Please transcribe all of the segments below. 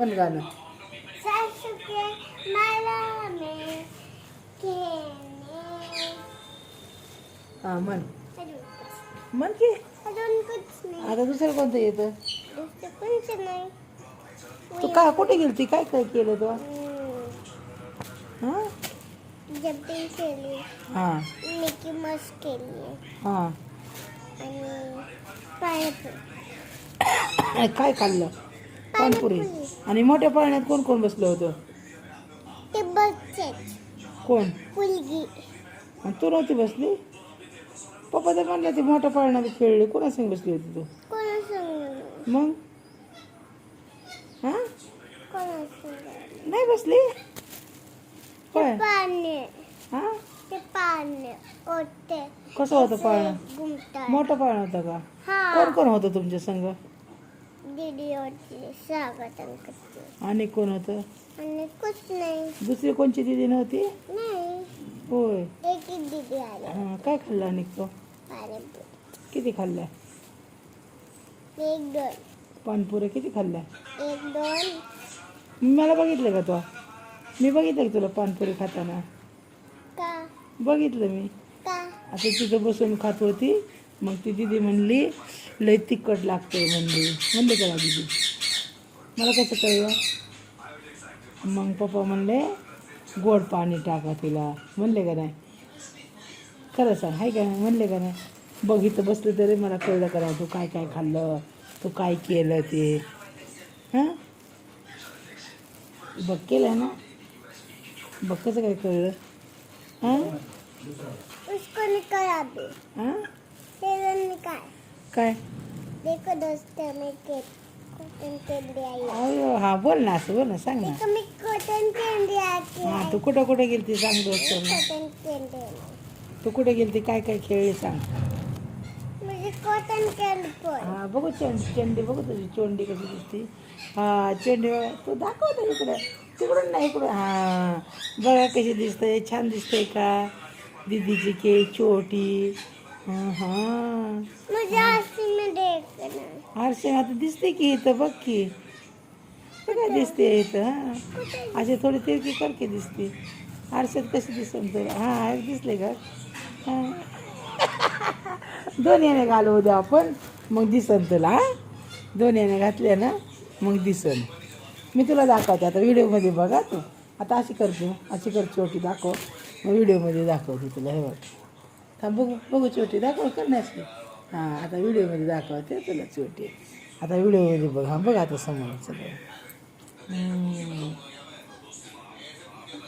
म्हण गाणं. सासुके मला में खेळणे. हा म्हण अजून कुछ म्हण की. अजून कुछ नाही. आता दुसरं कोणतं येतं? दुसरं कोणच नाही. तू का कुठे गेलती? काय काय केलं तू? हा जंपिंग केली, हा मिकी माऊस केली हा. आणि पाणीपुरी. काय खाल्लं? पाणपुरी. पाणीपुरी आणि मोठ्या पाळण्यात कोण कोण बसलं होतं? ते बच्चेच कोण? मुलगी. आणि तू नव्हती बसली? पप्पा तर म्हणलं ती मोठ्या पाळण्यात खेळली. कोणासंग बसली होती तू? कोणा सांग मग हा कोणा सांग नाही बसली काय? पाणी हा ते पाणी ओटे. कसं होतं पाळणं? घुमतात. मोठं पाळणं होतं का? हा कोण कोण होतं तुमच्या संग? दीदी होती, स्वागतम करते. आणि कोण होतं? आणि कुछ नाही. दुसरी कोणची दिदी नव्हती? नाही, होय. एक ही दीदी आली. हा काय खाल्लं आणि तो? पाणीपुरी. किती खाल्ल्या? एक दोन. पाणपुऱ्या किती खाल्ल्या? एक दोन. मला बघितलं का तो? मी बघितलं का तुला पाणपुरी खाताना? का बघितलं मी. का आता तिथं बसून खात होती. मग ती दिदी म्हणली लय तिखट लागते म्हणले का दिदी? मला कसं कळलं? मग पप्पा म्हणले गोड पाणी टाका तिला. म्हणले का नाही? खरं सांग, हाय का नाही? म्हणले का नाही? बघ इथं बसलं तरी मला कळलं का नाही तू काय काय खाल्लं, तू काय केलं ते. हां बघ केलं ना? बघ कसं काय कळलं? हां उसको निकल दे. हां तेल निकाल. काय? देखो दोस्तों मैं कॉटन कैंडी आई है. अयो हा बोल ना, असं बोल ना, सांग ना. देखो मैं कॉटन कैंडी आती हां है. तू कुठं कुठं गेलती सांग दोस्तांना. कॉटन कैंडी है. तू कुठे गेलती, काय काय खेळली सांग. मुझे कॉटन कैंडी पर. हा बघू चेंडी बघू तुझी चोंडी कशी दिसते. हा चेंडी बघा तू दाखव ना इकडं, तिकडून नाही इकडून. हा बघा कशी दिसतंय, छान दिसतंय का दीदीची के छोटी. हां हां मुझे आरसी में देखना. आरसे आता दिसते की इथं बघ की. काय दिसते इथं? हां असे थोडी तिरकी करके दिसते. आरशात कशी दिसेल तर? हां दिसले का? हां दोन याने घालू उद्या आपण, मग दिसन तुला. हां दोन याने घातले ना मग दिसन. मी तुला दाखवते आता व्हिडिओमध्ये बघा तू. आता अशी करते, अशी कर छोटी दाखव, मग व्हिडिओमध्ये दाखवते तुला. हे बघ थांब बघू बघू छोटी दाखव करण्याची. हां आता व्हिडिओमध्ये दाखवते तुला छोटी. आता व्हिडिओमध्ये बघ. हां बघ आता समोर सगळं.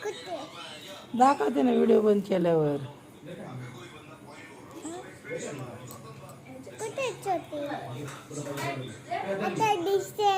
कुत्ते. दाखवते ना व्हिडिओ बंद केल्यावर. कुत्ते छोटी. आता दिसते.